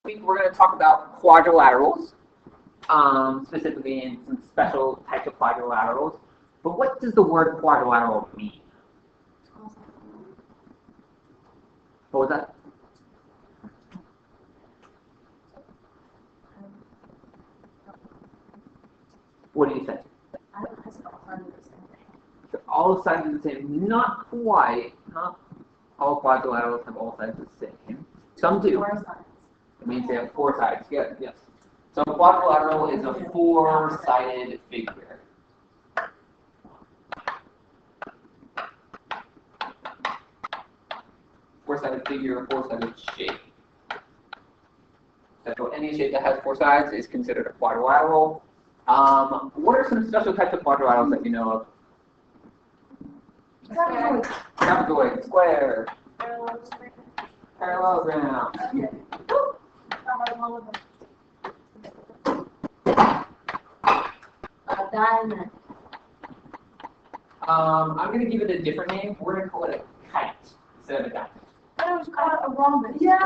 week we're going to talk about quadrilaterals, specifically in some special types of quadrilaterals. But what does the word quadrilateral mean? What was that? What did you say? All sides are the same. Not quite. Not all quadrilaterals have all sides the same. Some do. It means they have four sides. Yeah, yes. So a quadrilateral is a four-sided figure. Four-sided figure, four-sided shape. So any shape that has four sides is considered a quadrilateral. What are some special types of quadrilaterals that you know of? Trapezoid, square, parallelogram. Diamond. I'm going to give it a different name. We're going to call it a kite instead of a diamond. That was called a rhombus. Yeah.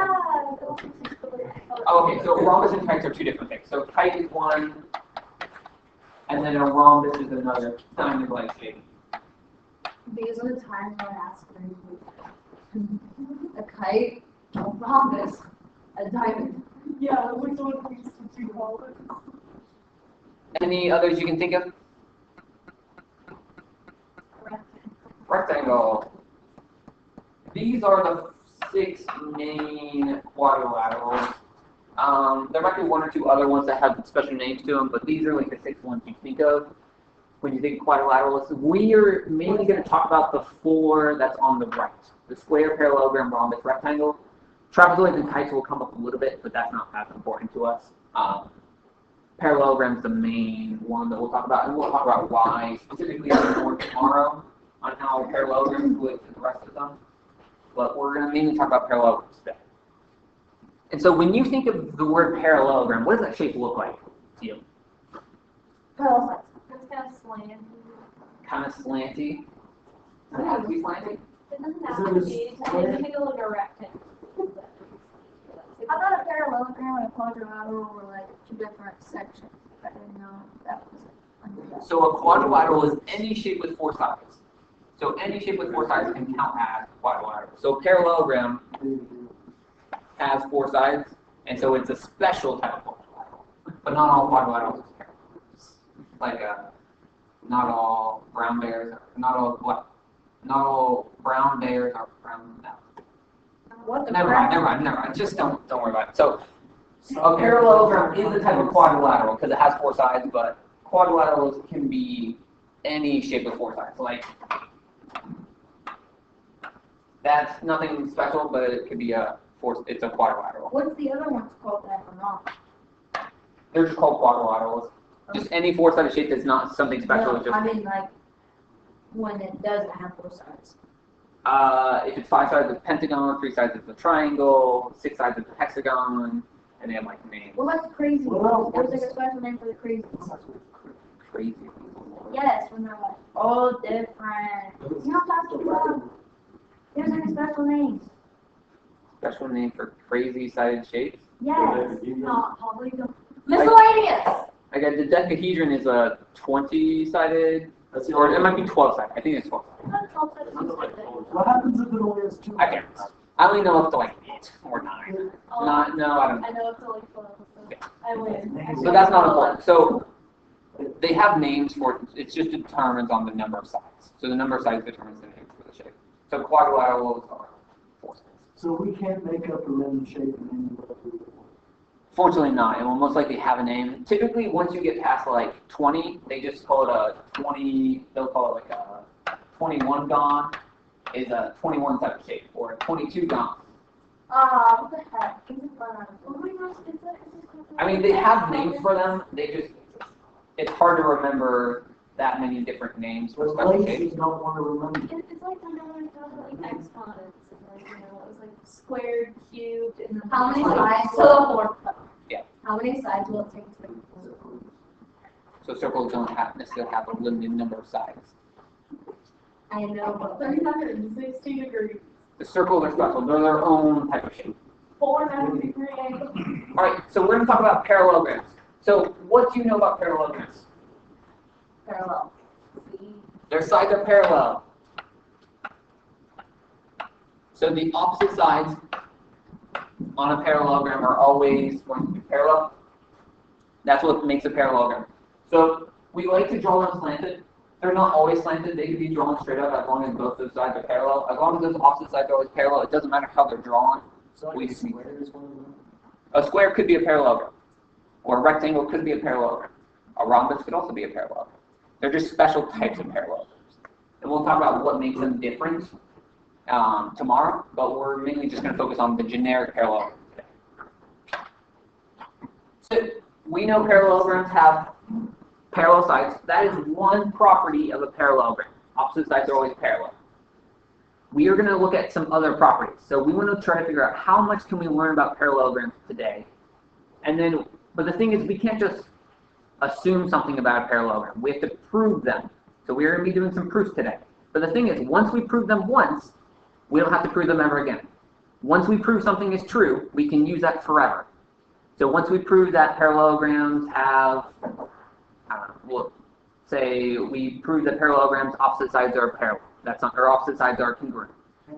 Oh, okay, so rhombus and kites are two different things. So kite is one, and then a rhombus is another diamond-like shape. These are the times when I ask a kite, a rhombus, a diamond. Yeah, which one we used to do all of it. Any others you can think of? Rectangle. These are the 6 main quadrilaterals. There might be one or two other ones that have special names to them, but these are like the 6 ones you think of when you think of quadrilaterals. We are mainly going to talk about the 4 that's on the right. The square, parallelogram, rhombus, rectangle. Trapezoids and kites will come up a little bit, but that's not as important to us. Parallelogram is the main one that we'll talk about, and we'll talk about why specifically more tomorrow on how parallelograms relate to the rest of them. But we're going to mainly talk about parallelograms today. And so when you think of the word parallelogram, what does that shape look like to you? Parallel. It's kind of slanty. Kind of slanty. Does it have to be slanty? It doesn't have to be. It can be like a rectangle. I thought a parallelogram and a quadrilateral were like 2 different sections. I didn't know that was. So a quadrilateral is any shape with 4 sides. So any shape with 4 sides can count as quadrilateral. So a parallelogram has 4 sides, and so it's a special type of quadrilateral. But not all quadrilaterals are parallel. Like not all brown bears, not all brown bears are brown. No. Never mind. Just don't worry about it. So a parallelogram is a type of quadrilateral because it has 4 sides, but quadrilaterals can be any shape with 4 sides. Like that's nothing special, but it could be it's a quadrilateral. What's the other ones called that or not? They're just called quadrilaterals. Just any 4-sided shape that's not something special. No, I mean like when it doesn't have 4 sides. If it's 5 sides, it's a pentagon. 3 sides, it's a triangle. 6 sides, it's a hexagon. And they have like names. What about the crazy ones? There's like a special name for the crazy ones. Crazy. Yes, when they're like all different. You know what I'm talking about? There's like a special name. Special name for crazy-sided shapes? Yes. Not polygon. Miscellaneous. Like a dodecahedron is a 20-sided, or it might be 12-sided. I think it's 12-sided. What happens if it only has 2? I only know up to like 8 or 9. I don't know. I know up to like 12. Yeah. I win. So that's not important. So they have names for it. It just determines on the number of sides. So the number of sides determines the name for the shape. So quadrilaterals are 4 sides. So we can't make up a random shape in any way we want. Fortunately not. It will most likely have a name. Typically, once you get past like 20, they just call it a 20, they'll call it like a 21 gon is a 21 type of shape, or a 22 gon. What the heck? I mean, they have names for them. They just, it's hard to remember that many different names for special shapes. Don't want to remember. It's like when I was talking like exponents. Like, you know, it was like squared, cubed, and then how many sides will it take? Yeah. How many sides will it take to make a circle? So circles don't necessarily have a limited number of sides. I know, but 360 degrees. The circles are special. They're their own type of shape. 493 angles. so we're going to talk about parallelograms. So what do you know about parallelograms? Parallel. Their sides are parallel. So the opposite sides on a parallelogram are always going to be parallel. That's what makes a parallelogram. So we like to draw them slanted. They're not always slanted. They can be drawn straight up as long as both those sides are parallel. As long as those opposite sides are always parallel, it doesn't matter how they're drawn. So like a square is one of them? A square could be a parallelogram, or a rectangle could be a parallelogram. A rhombus could also be a parallelogram. They're just special types of parallelograms. And we'll talk about what makes them different tomorrow, but we're mainly just going to focus on the generic parallelogram today. So we know parallelograms have parallel sides. That is one property of a parallelogram. Opposite sides are always parallel. We are going to look at some other properties. So we want to try to figure out how much can we learn about parallelograms today. And then, but the thing is, we can't just assume something about a parallelogram. We have to prove them. So we're going to be doing some proofs today. But the thing is, once we prove them once, we don't have to prove them ever again. Once we prove something is true, we can use that forever. So once we prove that parallelograms have, we'll say we prove that parallelograms opposite sides are parallel. That's not, or opposite sides are congruent.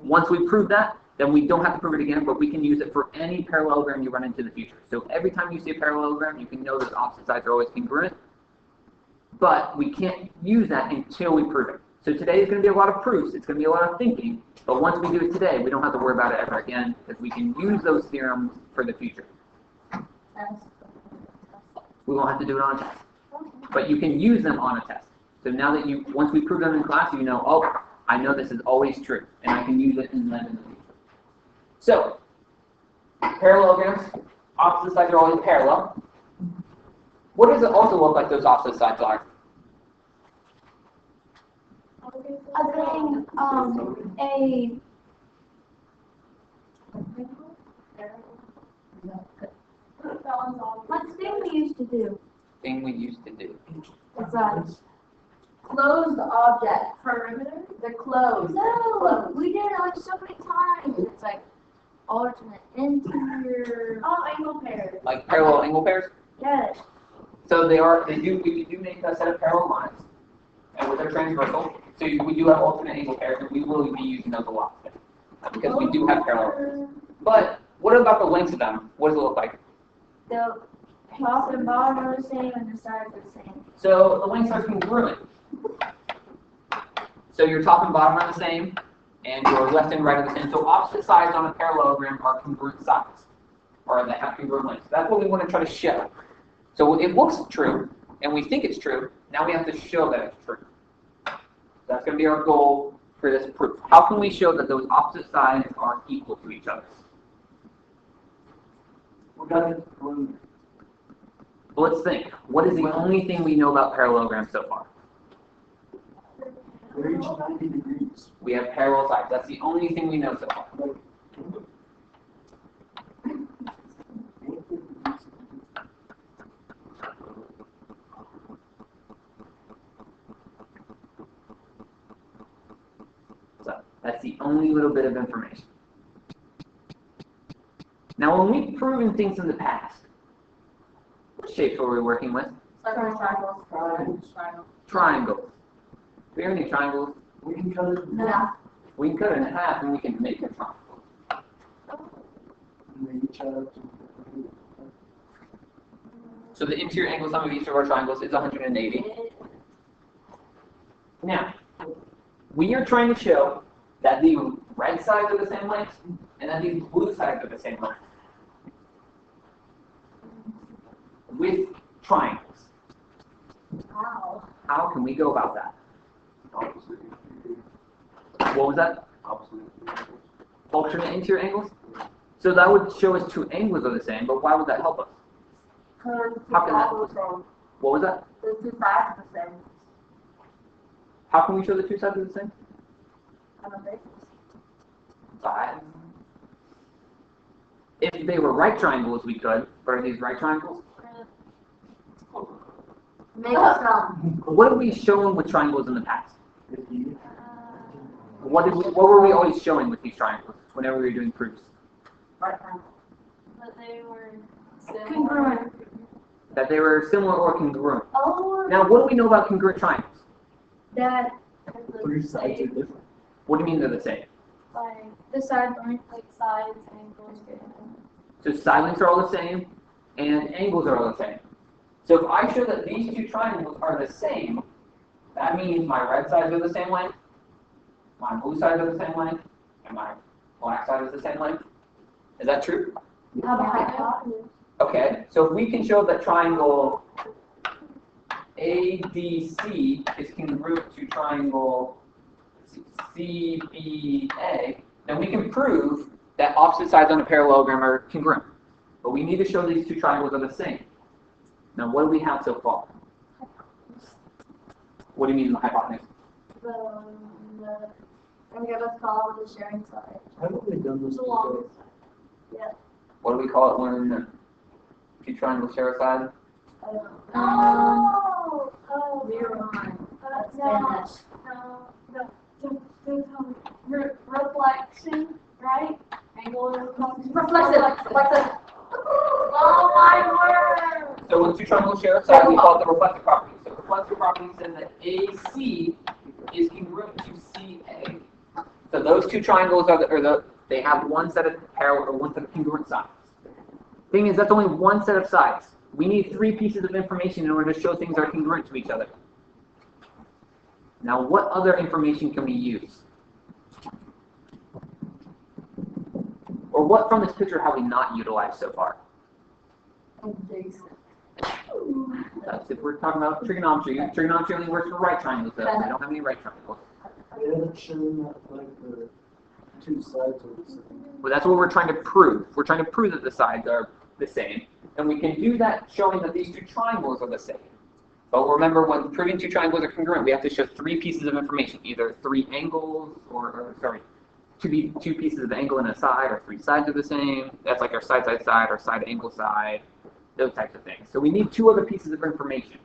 Once we prove that, then we don't have to prove it again, but we can use it for any parallelogram you run into in the future. So every time you see a parallelogram, you can know that the opposite sides are always congruent, but we can't use that until we prove it. So today is going to be a lot of proofs. It's going to be a lot of thinking, but once we do it today, we don't have to worry about it ever again because we can use those theorems for the future. We won't have to do it on a test, but you can use them on a test. So now that once we prove them in class, you know, oh, I know this is always true, and I can use it in the future. So, parallelograms, opposite sides are always parallel. What does it also look like those opposite sides are? What's thing we used to do? Thing we used to do. It's a closed object. Perimeter? They're closed. No, we did it like so many times. It's like alternate interior. Oh, angle pairs. Like parallel angle pairs? Yes. So we do make a set of parallel lines, and with their transversal. So we do have alternate angle pairs, and we will be using those a lot today, because we do have parallel. But what about the lengths of them? What does it look like? The top and bottom are the same, and the sides are the same. So the lengths are congruent. So your top and bottom are the same, and your left and right are the same. So opposite sides on a parallelogram are congruent sides, or they have congruent lengths. That's what we want to try to show. So it looks true, and we think it's true. Now we have to show that it's true. That's going to be our goal for this proof. How can we show that those opposite sides are equal to each other? Well, let's think. What is the only thing we know about parallelograms so far? They're each 90 degrees. We have parallel sides. That's the only thing we know so far. So that's the only little bit of information. Now, when we've proven things in the past, what shapes were we working with? Triangles. Triangles. Do we have any triangles? We can cut it No. We can cut it in half and we can make a triangle. and they each have So the interior angle sum of each of our triangles is 180. Now, we are trying to show that the red sides are the same length and that these blue sides are the same length with triangles. Wow. How can we go about that? What was that? Alternate interior angles? So that would show us two angles are the same, but why would that help us? How can that? What was that? The two sides are the same. How can we show the two sides are the same? Sides. If they were right triangles, we could. But are these right triangles? Make us some. What have we shown with triangles in the past? What were we always showing with these triangles whenever we were doing proofs? But they were Congruent. That they were similar or congruent. Oh. Now, what do we know about congruent triangles? That. Three sides are different. What do you mean they're the same? Like the side length, like sides, angles. So side lengths are all the same, and angles are all the same. So if I show that these two triangles are the same, that means my red sides are the same length, my blue sides are the same length, and my black side is the same length. Is that true? How about hypotenuse? Okay, so if we can show that triangle ADC is congruent to triangle CBA, then we can prove that opposite sides on a parallelogram are congruent. But we need to show these two triangles are the same. Now, what do we have so far? What do you mean in the hypotenuse? Okay, let's call it the sharing side. Haven't we done this The long before? side. Yeah. What do we call it when two triangles share a side? Zero line. Reflection, right? Angle reflexive. Oh my word! So when two triangles share a side, we call it the reflective property. So reflective property says that AC is congruent to CA. So those two triangles are they have one set of parallel or one set of congruent sides. Thing is, that's only one set of sides. We need three pieces of information in order to show things are congruent to each other. Now, what other information can we use? Or what from this picture have we not utilized so far? That's if we're talking about trigonometry. Trigonometry only works for right triangles, though. We don't have any right triangles. We haven't shown that like the two sides are the same. Well, that's what we're trying to prove. We're trying to prove that the sides are the same. And we can do that showing that these two triangles are the same. But remember, when proving two triangles are congruent, we have to show three pieces of information, either three angles two pieces of angle in a side, or three sides are the same. That's like our side, side, side, or side, angle, side, those types of things. So we need two other pieces of information.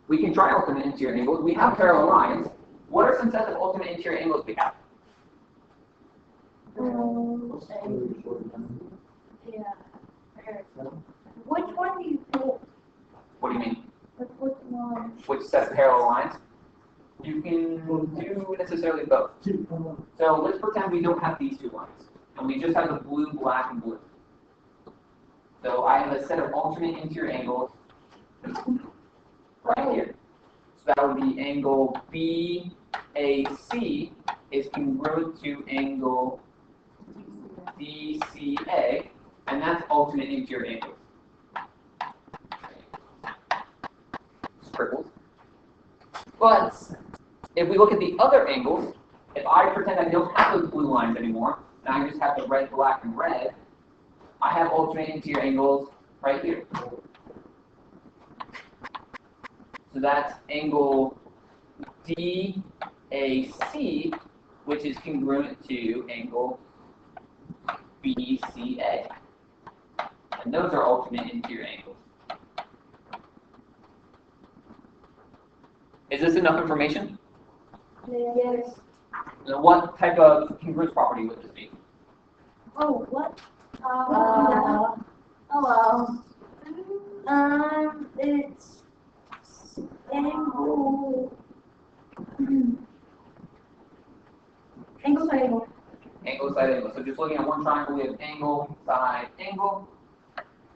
We can try alternate interior angles. We have parallel lines. What are some sets of alternate interior angles we have? Which one do you pick? What do you mean? Which one? Which set of parallel lines? You can do necessarily both. So let's pretend we don't have these two lines, and we just have the blue, black, and blue. So I have a set of alternate interior angles right here. So that would be angle BAC is congruent to angle DCA, and that's alternate interior angles. Scribbles. But if we look at the other angles, if I pretend I don't have those blue lines anymore, and I just have the red, black, and red, I have alternate interior angles right here. So that's angle DAC, which is congruent to angle BCA. And those are alternate interior angles. Is this enough information? Yes. Now, what type of congruence property would this be? Oh, what? Hello. It's angle. Angle side angle. Angle, side, angle. So just looking at one triangle, we have angle, side, angle.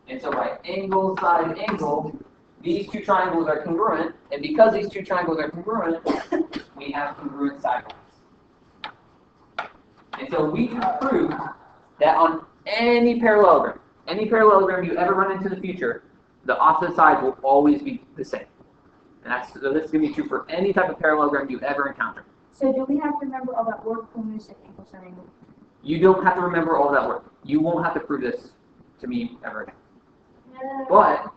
And so by angle, side, angle, these two triangles are congruent. And because these two triangles are congruent, we have congruent side lines. And so we can prove that on any parallelogram you ever run into in the future, the opposite sides will always be the same. And so this is going to be true for any type of parallelogram you ever encounter. So do we have to remember all that work when we say angle side angle? You don't have to remember all that work. You won't have to prove this to me ever again. Yeah. But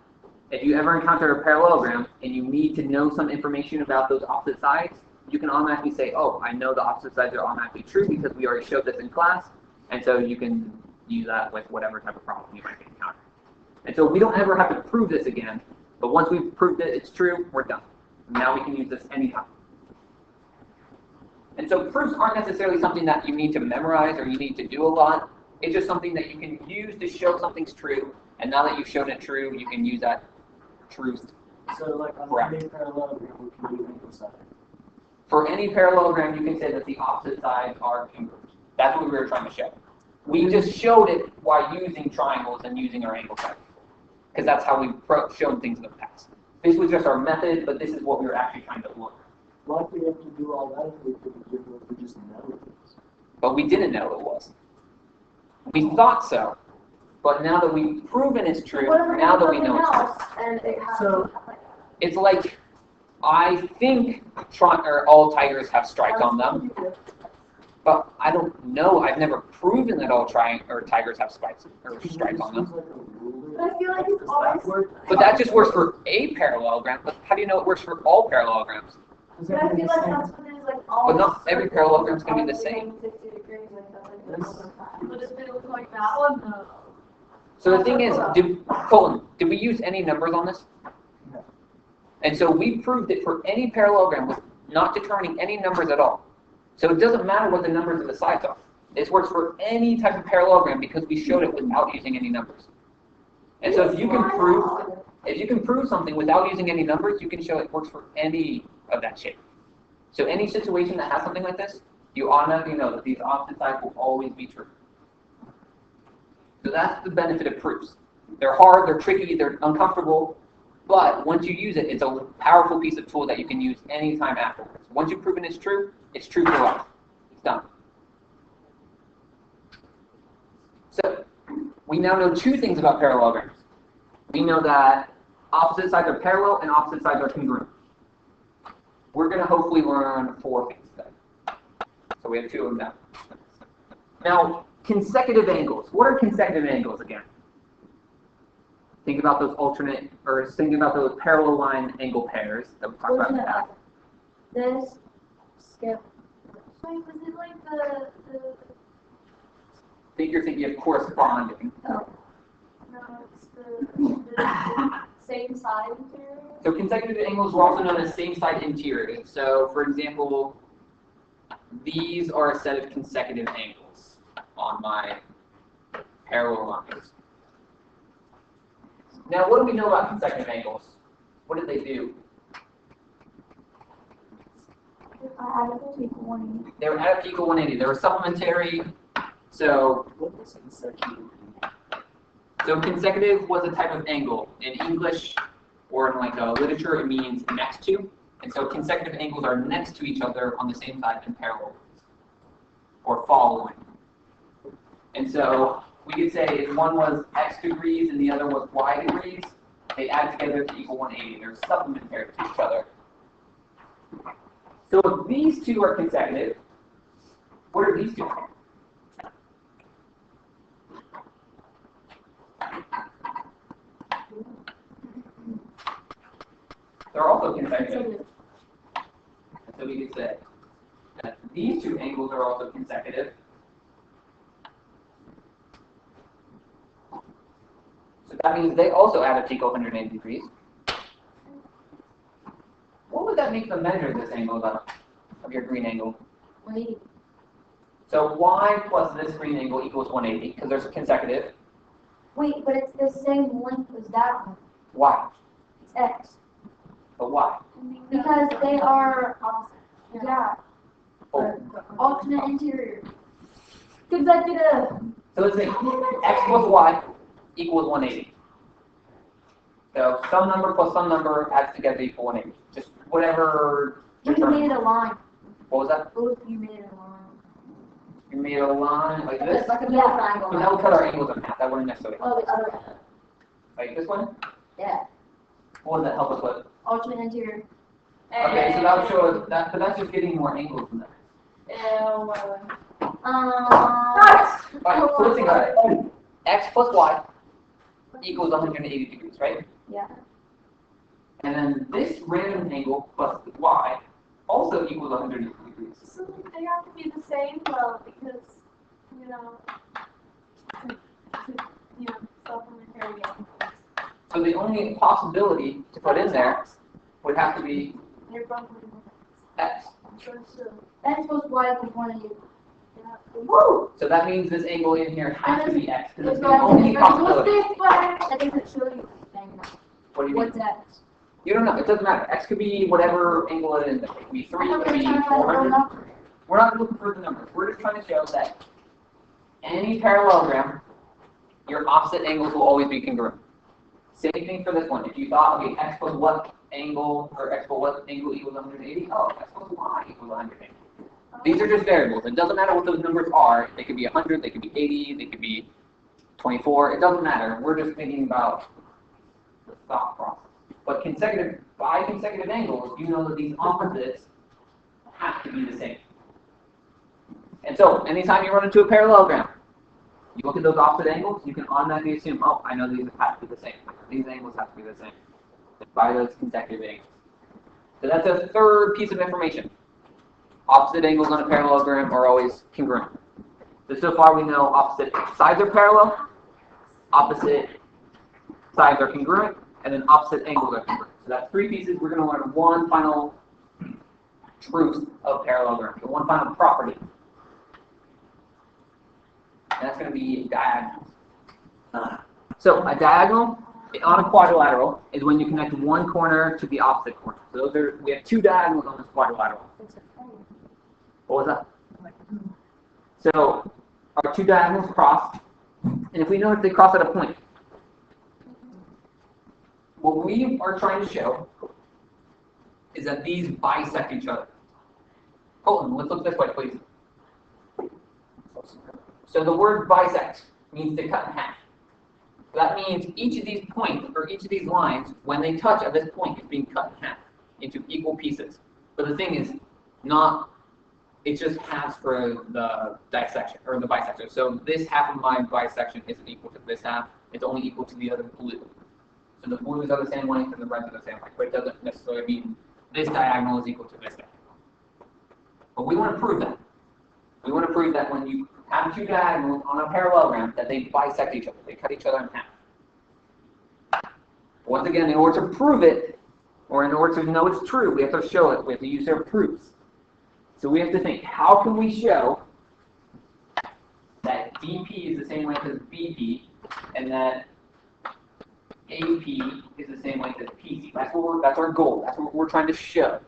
if you ever encounter a parallelogram and you need to know some information about those opposite sides, you can automatically say, oh, I know the opposite sides are automatically true because we already showed this in class. And so you can use that with whatever type of problem you might be encountering. And so we don't ever have to prove this again. But once we've proved that it's true, we're done. Now we can use this anytime. And so proofs aren't necessarily something that you need to memorize or you need to do a lot. It's just something that you can use to show something's true. And now that you've shown it true, you can use that truth. So like on any parallelogram, we can do equal side. For any parallelogram, you can say that the opposite sides are congruent. That's what we were trying to show. We just showed it while using triangles and using our angle calculator, because that's how we've shown things in the past. This was just our method, but this is what we were actually trying to learn. Why do we have to do all that if we just know it is? But we didn't know it was. We thought so, but now that we've proven it's true, now that we know it's true. And it has So- It's like, I think all tigers have stripes on them, but I don't know. I've never proven that all tigers have stripes on them. But I feel like it's always. But that just works for a parallelogram. But how do you know it works for all parallelograms? But I feel like that's what it is, like all. But not every parallelogram is going to be the same. 60 degrees, like that's like But if it looks like that one, no. So the thing is, Colin, did we use any numbers on this? No. And so we proved it for any parallelogram with not determining any numbers at all. So it doesn't matter what the numbers of the sides are. This works for any type of parallelogram because we showed it without using any numbers. And so if you can prove something without using any numbers, you can show it works for any of that shape. So any situation that has something like this, you automatically know that these opposite sides will always be true. So that's the benefit of proofs. They're hard, they're tricky, they're uncomfortable, but once you use it, it's a powerful piece of tool that you can use anytime afterwards. Once you've proven it's true for life. It's done. So we now know two things about parallelograms. We know that opposite sides are parallel and opposite sides are congruent. We're going to hopefully learn 4 things today. So we have 2 of them now. Now, consecutive angles. What are consecutive angles again? Think about those thinking about those parallel line angle pairs that we talked about in the past. This, skip. Wait, was it like the I think you're thinking of corresponding. no, it's the same side interior? So consecutive angles were also known as same side interiors. So for example, these are a set of consecutive angles on my parallel lines. Now what do we know about consecutive angles? What did they do? They were added to equal 180. They were supplementary. So What does consecutive mean? So consecutive was a type of angle. In English or in like literature, it means next to. And so consecutive angles are next to each other on the same side in parallel or following. And so we could say if one was x degrees and the other was y degrees, they add together to equal 180. They're supplementary to each other. So if these two are consecutive, what are these two? They're also consecutive. So we could say that these two angles are also consecutive. So that means they also add up to equal 180 degrees. What would that make the measure of this angle of your green angle? 180. So y plus this green angle equals 180 because they're consecutive. Wait, but it's the same length as that one. Why? It's x. But why? Because they are, yeah, Oh. alternate interior. Consecutive. So let's say x plus y equals 180. So some number plus some number adds together to equal 180. Just whatever. What if you made it a line? What was that? What if you made it a line? You made a line like this. Like a middle triangle. So that would cut our angles in half. That wouldn't necessarily help. Oh, the other end. Like this one? Yeah. What does that help us with? Alternate interior. Okay, so that would show us that, but that's just getting more angles than that. Alright, so let's think about it. X plus y equals 180 degrees, right? Yeah. And then this random angle plus y also equals 180 degrees. So they have to be the same, though, because, supplementary angles. So the only possibility to put in there would have to be They're both x. X plus Y equals 180. Woo! So that means this angle in here has to be x, because it's It's the only possibility. That doesn't show you anything. What do you mean? What's X? You don't know. It doesn't matter. X could be whatever angle it is. It could be 3, it could be 400. We're not looking for the numbers. We're just trying to show that any parallelogram, your opposite angles will always be congruent. Same thing for this one. If you thought, okay, x plus what angle, or x plus what angle equals 180? Oh, x plus y equals 180. These are just variables. It doesn't matter what those numbers are. They could be 100, they could be 80, they could be 24. It doesn't matter. We're just thinking about the thought process. But by consecutive angles, you know that these opposites have to be the same. And so, anytime you run into a parallelogram, you look at those opposite angles, you can automatically assume, oh, I know these have to be the same. These angles have to be the same by those consecutive angles. So that's a third piece of information. Opposite angles on a parallelogram are always congruent. So far we know opposite sides are parallel, opposite sides are congruent, and then opposite angles are congruent. So that's 3 pieces. We're going to learn one final truth of parallelograms, so one final property. And that's going to be diagonals. So a diagonal on a quadrilateral is when you connect one corner to the opposite corner. So we have 2 diagonals on this quadrilateral. What was that? So our 2 diagonals cross, and if we notice they cross at a point, what we are trying to show is that these bisect each other. Colton, let's look this way, please. So the word bisect means to cut in half. That means each of these points, or each of these lines, when they touch at this point, is being cut in half into equal pieces. But the thing is, it's just halves for the dissection, or the bisection. So this half of my bisection isn't equal to this half. It's only equal to the other blue. So the blues are the same length and the reds are the same length. But it doesn't necessarily mean this diagonal is equal to this diagonal. But we want to prove that. We want to prove that when you have 2 diagonals on a parallelogram, that they bisect each other. They cut each other in half. Once again, in order to prove it, or in order to know it's true, we have to show it. We have to use their proofs. So we have to think, how can we show that DP is the same length as BP, and that AP is the same length as PC? That's our goal. That's what we're trying to show.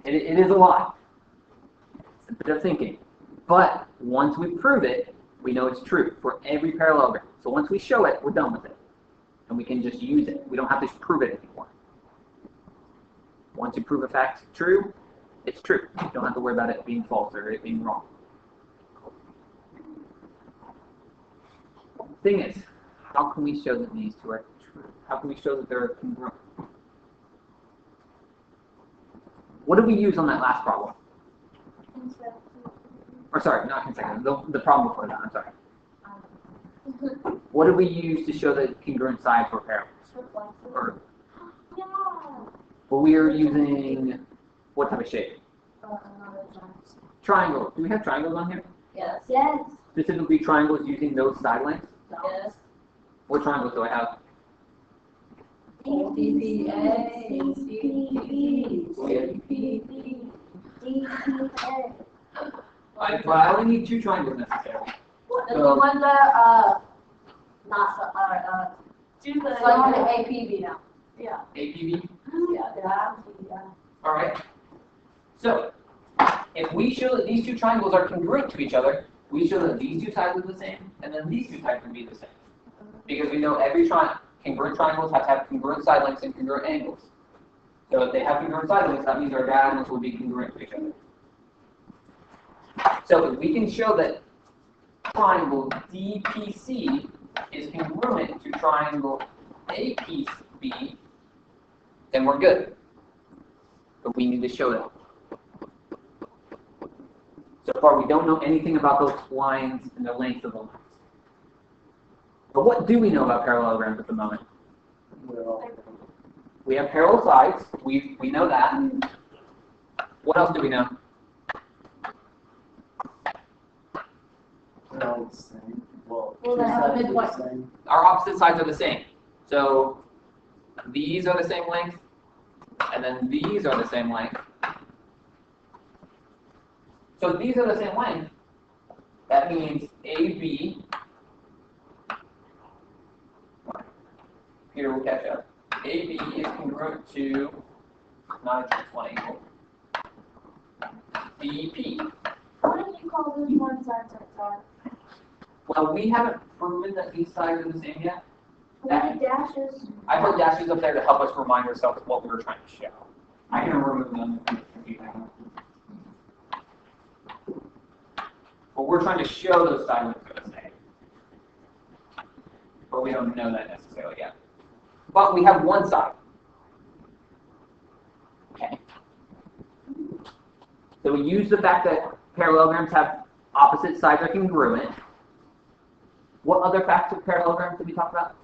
It is a lot. It's a bit of thinking. But once we prove it, we know it's true for every parallelogram. So once we show it, we're done with it. And we can just use it. We don't have to prove it anymore. Once you prove a fact true, it's true. You don't have to worry about it being false or it being wrong. The thing is, how can we show that these 2 are true? How can we show that they're congruent? What did we use on that last problem? Or sorry, not consecutive. The problem before that, I'm sorry. What did we use to show that congruent sides were parallel? Or, well, we are using what type of shape? Triangles. Do we have triangles on here? Yes. Yes. Specifically triangles using those side lengths? Yes. What triangles do I have? I only need 2 triangles necessarily. The ones that Do the like APB now. yeah. APB? Yeah. All right. So, if we show that these 2 triangles are congruent to each other, we show that these 2 sides are the same, and then these 2 sides would be the same. Because we know every congruent triangles have to have congruent side lengths and congruent angles. So if they have congruent side lengths, that means our diagonals will be congruent to each other. So if we can show that triangle DPC is congruent to triangle APB, then we're good. But we need to show that. So far, we don't know anything about those lines and the length of the lines. But what do we know about parallelograms at the moment? Well, We have parallel sides. We know that. What else do we know? they're all the same. Well, Well, 2 they have a sides are midpoint. the same. Our opposite sides are the same. So these are the same length, and then these are the same length. So if these are the same length, that means AB, Peter will catch up, AB is congruent to, not just one angle, BP. What did you call those one sides are? Well, we haven't proven that these sides are the same yet. What the dashes? I put dashes up there to help us remind ourselves of what we were trying to show. I can remove them if you have. But we're trying to show those sides are the same. But we don't know that necessarily yet. But we have one side. Okay. So we use the fact that parallelograms have opposite sides are congruent. What other facts of parallelograms did we talk about?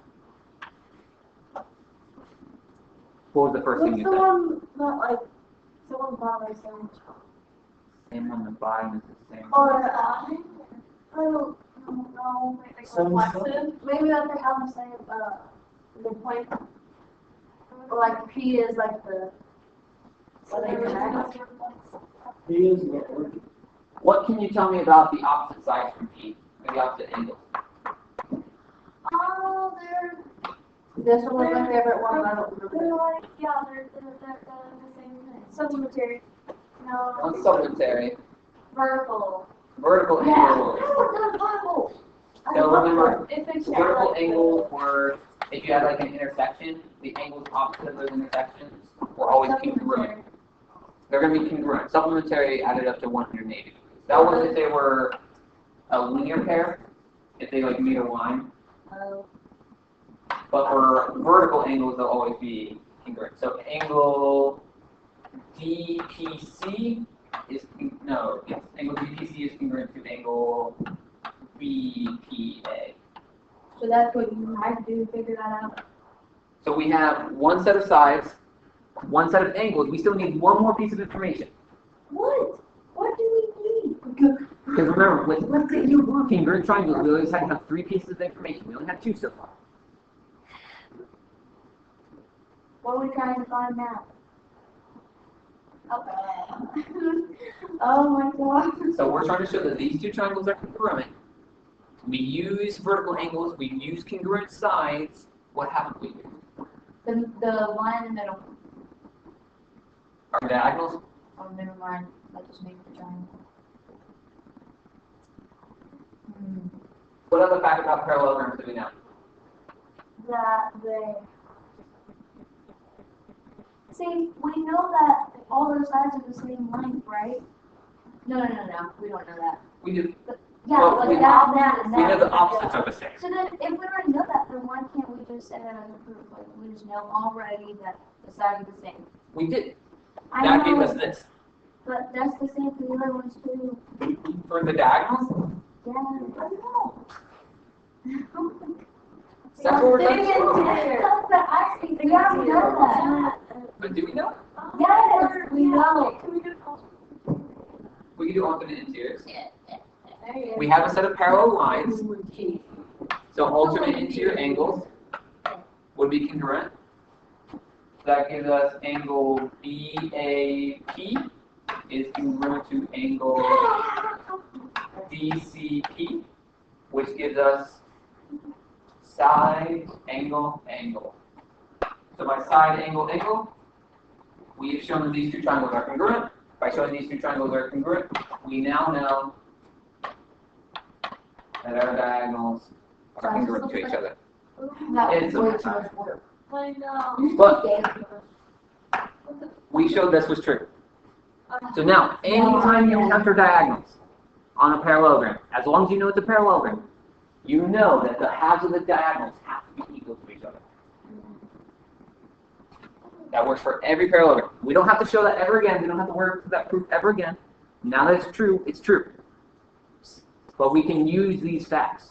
What was the first thing you said? One that like someone bought my sandwich? Same on the bottom is the same. Or I don't know, like Some reflexive. Maybe that they have the same midpoint. Or like P is like the. He is the What can you tell me about the opposite sides from P, or the opposite angles? Oh, they're This one was my favorite one, I don't they're remember. like they're the same thing. Supplementary. No. One supplementary, Vertical. vertical angles. So remember, If it's vertical angles were, if you had like an intersection, the angles opposite of those intersections were always congruent. They're going to be congruent. Supplementary added up to 180 degrees. That was if they were a linear pair, if they like made a line. But for vertical angles, they'll always be congruent. So angle DPC is, angle DPC is congruent to angle BPA. So that's what you had to do to figure that out. So we have one set of sides, one set of angles. We still need one more piece of information. What? What do we need? Because remember, let's say you were congruent triangles, we always had to have three pieces of information. We only have two so far. What are we trying to find now? Oh. Oh my god. So we're trying to show that these two triangles are congruent. We use vertical angles, we use congruent sides. What haven't we used? The line in the middle. Our diagonals? Oh, never mind. That just makes the triangle. What other fact about parallelograms do we know? That they. See, we know that all those sides are the same length, right? No. We don't know that. We do. Yeah, Well, but we- that and We know that. the opposites are the same. So then, if we already know that, then why can't we just say that as a proof? Like, we just know already that the sides are the same. We did. I That gave know, us this. but that's the same for the other ones too. For the diagonals? Yeah, I know. That's what we're Dig trying to into show. it. I think we already know that. But do we know? Yes, we know. We can do alternate interiors. There you We have a set of parallel lines. So alternate interior angles would be congruent. That gives us angle BAP is congruent to angle DCP, which gives us side angle angle. So by side angle angle, we have shown that these two triangles are congruent. By showing these two triangles are congruent, we now know that our diagonals are congruent to each other. That It's was way a too much work. I know. But we showed this was true. So now, anytime you encounter diagonals on a parallelogram, as long as you know it's a parallelogram, you know that the halves of the diagonals have to be equal to each other. That works for every parallelogram. We don't have to show that ever again. We don't have to work for that proof ever again. Now that it's true, it's true. But we can use these facts.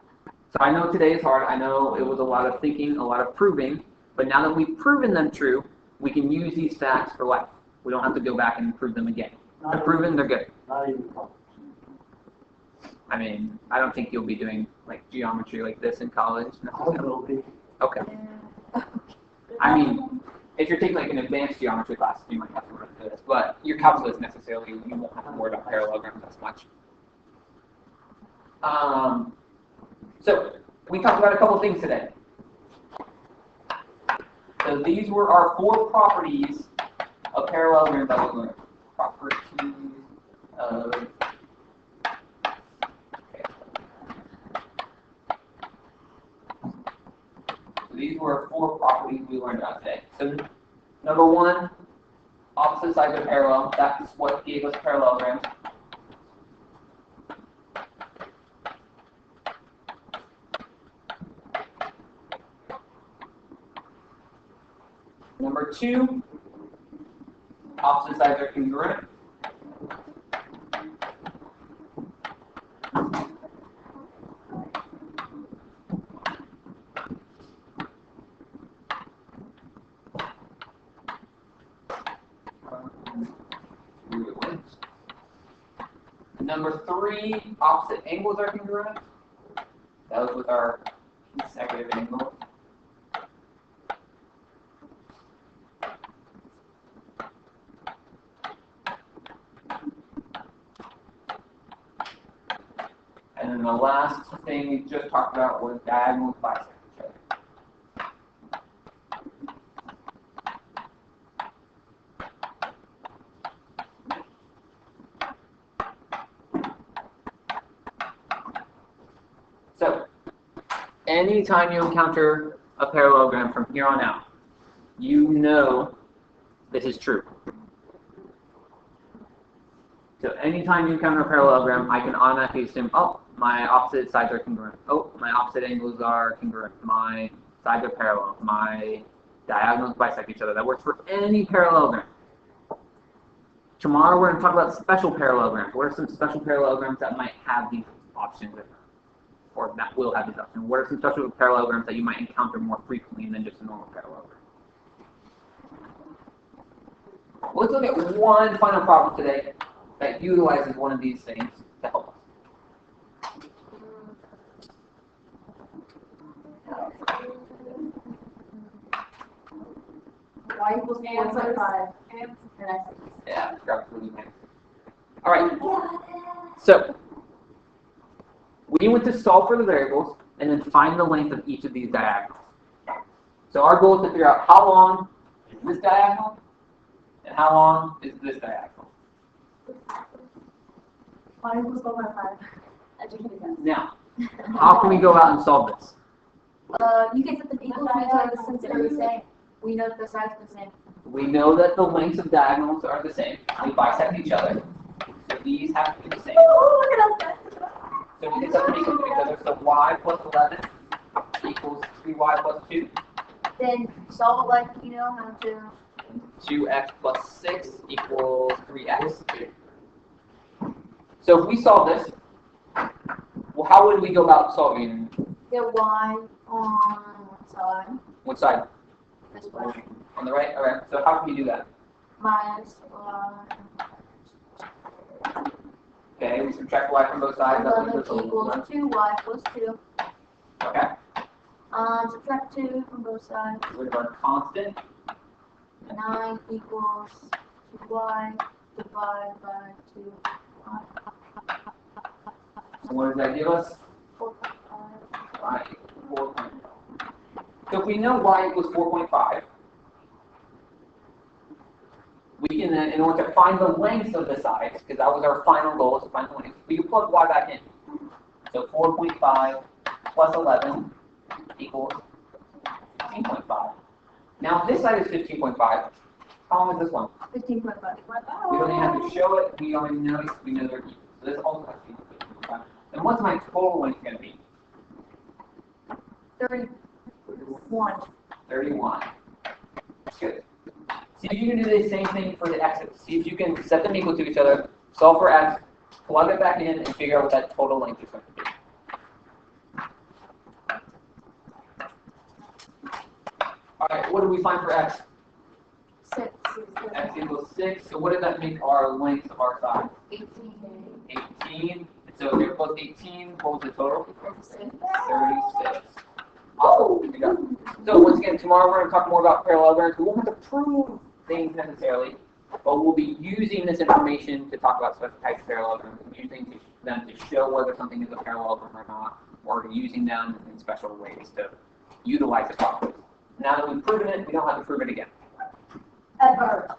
So I know today is hard. I know it was a lot of thinking, a lot of proving. But now that we've proven them true, we can use these facts for life. We don't have to go back and prove them again. They're proven, they're good. Not even close. I mean, I don't think you'll be doing like geometry like this in college. I will be. Okay. I mean, if you're taking like an advanced geometry class, you might have to run this, but your calculus necessarily, you won't have to worry about parallelograms as much. So we talked about a couple things today. So these were our 4 properties of parallelograms that we learned. Properties of. So these were 4 properties we learned about today. So number 1, opposite sides are parallel. That's what gave us parallelograms. Number 2, opposite sides are congruent. Number 3, opposite angles are congruent. That was with our consecutive angles. And then the last thing we just talked about was diagonals bisect each other. So, anytime you encounter a parallelogram from here on out, you know this is true. So anytime you encounter a parallelogram, I can automatically assume, oh, my opposite sides are congruent. Oh, my opposite angles are congruent. My sides are parallel. My diagonals bisect each other. That works for any parallelogram. Tomorrow we're going to talk about special parallelograms. What are some special parallelograms that might have these options, or that will have these options? What are some special parallelograms that you might encounter more frequently than just a normal parallelogram? Let's look at one final problem today that utilizes one of these things to help us. Y equals 4.5. Yeah, grab the lead. All right. So we went to solve for the variables and then find the length of each of these diagonals. So our goal is to figure out how long is this diagonal and how long is this diagonal. Y equals 4.5. Educated guess. Now, how can we go out and solve this? You can set them equal to each other since they're the same. We know that the sides are the same. We know that the lengths of diagonals are the same. They bisect each other. So these have to be the same. Oh, look at that. So we can set them equal to each other. So y plus 11 equals 3y plus 2. Then solve it like you know how to. 2x plus 6 equals 3x. So if we solve this, well, how would we go about solving? Get y on one side. What side? This way. On the right? Alright, so how can we do that? Minus y. Okay, we subtract y from both sides. That 11 leaves us a equals one. 2y plus 2. Okay. Subtract 2 from both sides. Rid of our constant. 9 equals 2y divided by 2. So what does that give us? 4.5. Y equals 4.5. So if we know y equals 4.5, we can then, in order to find the lengths of the sides, because that was our final goal, is to find the length, we can plug y back in. So 4.5 plus 11 equals 15.5. Now if this side is 15.5, how long is this one? 15.5. We don't even have to show it, we already know we know they're equal. So this also has to be 15.5. And what's my total length going to be? 31. 31. Good. See if you can do the same thing for the x's. See if you can set them equal to each other, solve for x, plug it back in, and figure out what that total length is going to be. All right, what do we find for x? 6. X equals 6. So what does that make our length of our side? 18. 18. So if you're both 18, what was the total? 36. 36. Oh, there you go. So once again, tomorrow we're going to talk more about parallelograms. We won't have to prove things necessarily, but we'll be using this information to talk about special types of parallelograms and using them to show whether something is a parallelogram or not, or using them in special ways to utilize the properties. Now that we've proven it, we don't have to prove it again. Ever.